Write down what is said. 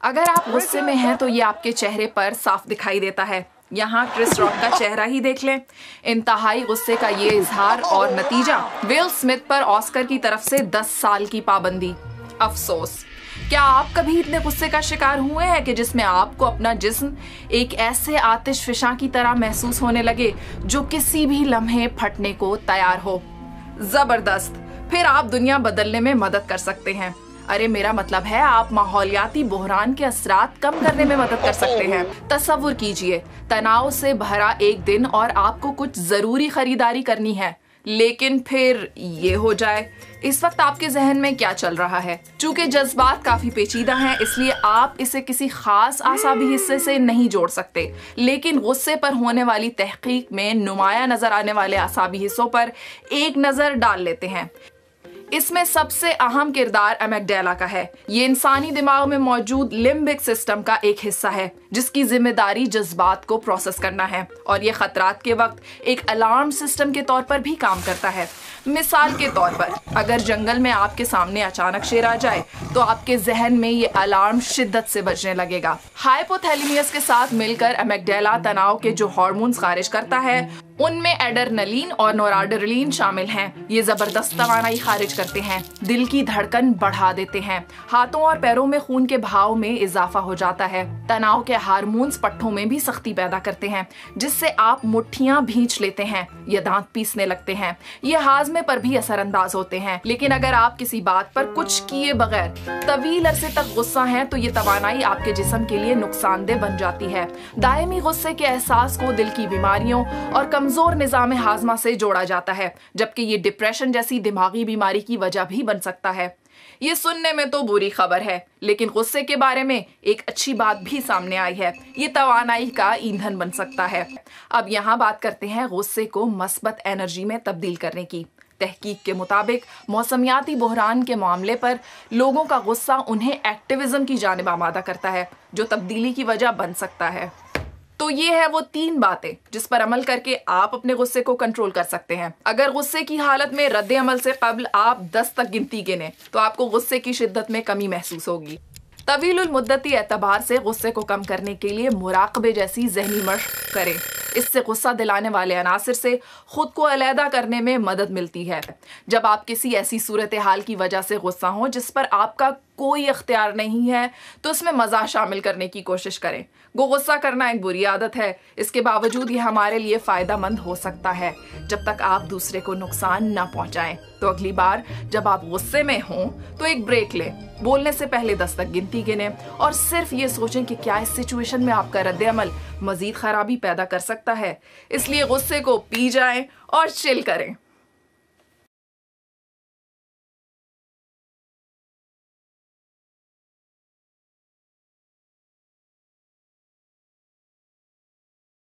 अगर आप गुस्से में हैं तो ये आपके चेहरे पर साफ दिखाई देता है। यहाँ क्रिस रॉक का चेहरा ही देख लें। इंतहाई गुस्से का ये इजहार और नतीजा विल स्मिथ पर ऑस्कर की तरफ से 10 साल की पाबंदी। अफसोस, क्या आप कभी इतने गुस्से का शिकार हुए हैं कि जिसमें आपको अपना जिस्म एक ऐसे आतिश फिशा की तरह महसूस होने लगे जो किसी भी लम्हे फटने को तैयार हो? जबरदस्त, फिर आप दुनिया बदलने में मदद कर सकते हैं। अरे मेरा मतलब है, आप माहौलियाती बहरान के असरात कम करने में मदद कर सकते हैं। तसव्वुर कीजिए, तनाव से भरा एक दिन और आपको कुछ जरूरी खरीदारी करनी है, लेकिन फिर ये हो जाए। इस वक्त आपके जहन में क्या चल रहा है? चूंकि जज्बात काफी पेचीदा हैं, इसलिए आप इसे किसी खास आसाबी हिस्से से नहीं जोड़ सकते, लेकिन गुस्से पर होने वाली तहकीक में नुमाया नजर आने वाले आसाबी हिस्सों पर एक नजर डाल लेते हैं। इसमें सबसे अहम किरदार अमेगडाला का है। ये इंसानी दिमाग में मौजूद लिम्बिक सिस्टम का एक हिस्सा है जिसकी जिम्मेदारी जज्बात को प्रोसेस करना है, और ये खतरात के वक्त एक अलार्म सिस्टम के तौर पर भी काम करता है। मिसाल के तौर पर, अगर जंगल में आपके सामने अचानक शेर आ जाए तो आपके जहन में ये अलार्म शिद्दत से बजने लगेगा। हाइपोथैलेमस के साथ मिलकर अमेगडाला तनाव के जो हार्मोन्स खारिज करता है उनमें एड्रेनलिन और नोराड्रेनालिन शामिल हैं। ये जबरदस्त तवानाई खारिज करते हैं, दिल की धड़कन बढ़ा देते हैं, हाथों और पैरों में खून के बहाव में इजाफा हो जाता है। तनाव के हार्मोन्स पट्टों में भी सख्ती पैदा करते हैं, जिससे आप मुट्ठियां भींच लेते हैं या दांत पीसने लगते हैं। ये हाजमे पर भी असरअंदाज होते हैं। लेकिन अगर आप किसी बात पर कुछ किए बगैर तवील अरसे तक गुस्सा हैं तो ये तवानाई आपके जिस्म के लिए नुकसानदेह बन जाती है। दायमी गुस्से के एहसास को दिल की बीमारियों और कमजोर निजाम हाजमा से जोड़ा जाता है, जबकि ये डिप्रेशन जैसी दिमागी बीमारी की वजह भी बन सकता है। ये सुनने में तो बुरी खबर है, लेकिन गुस्से के बारे में एक अच्छी बात भी सामने आई है। ये तवानाई का ईंधन बन सकता है। अब यहाँ बात करते हैं गुस्से को मस्बत एनर्जी में तब्दील करने की। तहकीक के मुताबिक मौसमियाती बहरान के मामले पर लोगों का गुस्सा उन्हें एक्टिविज्म की जानिब आमादा करता है, जो तब्दीली की वजह बन सकता है। तो ये है वो 3 बातें जिस पर अमल करके आप अपने गुस्से को कंट्रोल कर सकते हैं। अगर गुस्से की हालत में रद्द अमल से कबल आप 10 तक गिनती गिने तो आपको गुस्से की शिद्दत में कमी महसूस होगी। तवीलुल मुद्दती एतबार से गुस्से को कम करने के लिए मुराकबे जैसी ज़हनी मशक करें। इससे गुस्सा दिलाने वाले अनासिर से खुद को अलहदा करने में मदद मिलती है। जब आप किसी ऐसी सूरत हाल की वजह से गुस्सा हो जिस पर आपका कोई इख्तियार नहीं है तो उसमें मज़ा शामिल करने की कोशिश करें। गुस्सा करना एक बुरी आदत है, इसके बावजूद ये हमारे लिए फ़ायदेमंद हो सकता है जब तक आप दूसरे को नुकसान ना पहुंचाएं। तो अगली बार जब आप गुस्से में हों तो एक ब्रेक लें, बोलने से पहले 10 तक गिनती गिनें और सिर्फ ये सोचें कि क्या इस सिचुएशन में आपका रद्द अमल मजीद खराबी पैदा कर सकता है। इसलिए गुस्से को पी जाएं और चिल करें।